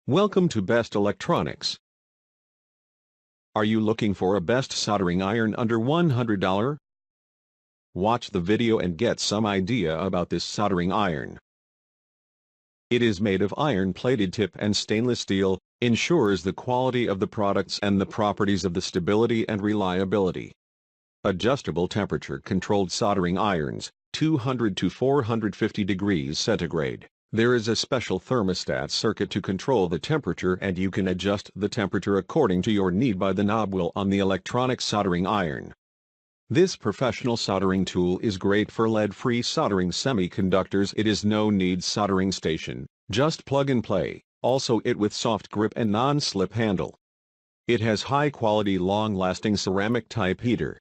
Welcome to Best Electronics. Are you looking for a best soldering iron under $100? Watch the video and get some idea about this soldering iron. It is made of iron-plated tip and stainless steel, ensures the quality of the products and the properties of the stability and reliability. Adjustable temperature-controlled soldering irons, 200 to 450 degrees centigrade. There is a special thermostat circuit to control the temperature, and you can adjust the temperature according to your need by the knob wheel on the electronic soldering iron. This professional soldering tool is great for lead-free soldering semiconductors. It is no-need soldering station, just plug and play, also it with soft grip and non-slip handle. It has high-quality long-lasting ceramic type heater.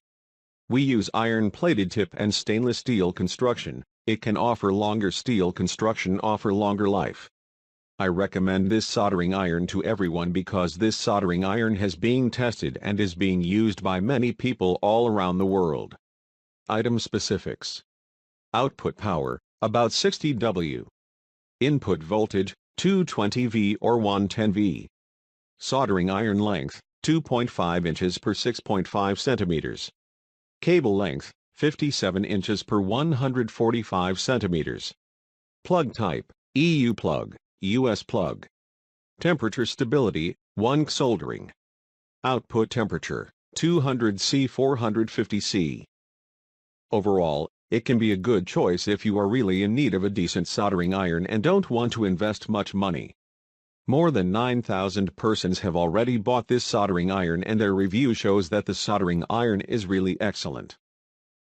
We use iron-plated tip and stainless steel construction. It can offer longer steel construction, offer longer life. I recommend this soldering iron to everyone because this soldering iron has been tested and is being used by many people all around the world. Item specifics. Output power, about 60 W. Input voltage, 220 V or 110 V. Soldering iron length, 2.5 inches per 6.5 centimeters. Cable length, 57 inches per 145 centimeters. Plug type, EU plug, US plug. Temperature stability, 1 soldering. Output temperature, 200 C 450 C. Overall, it can be a good choice if you are really in need of a decent soldering iron and don't want to invest much money. More than 9,000 persons have already bought this soldering iron and their review shows that the soldering iron is really excellent.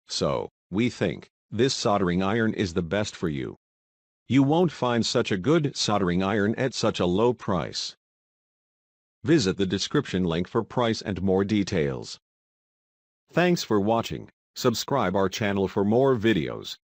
So, we think this soldering iron is the best for you. You won't find such a good soldering iron at such a low price. Visit the description link for price and more details. Thanks for watching. Subscribe our channel for more videos.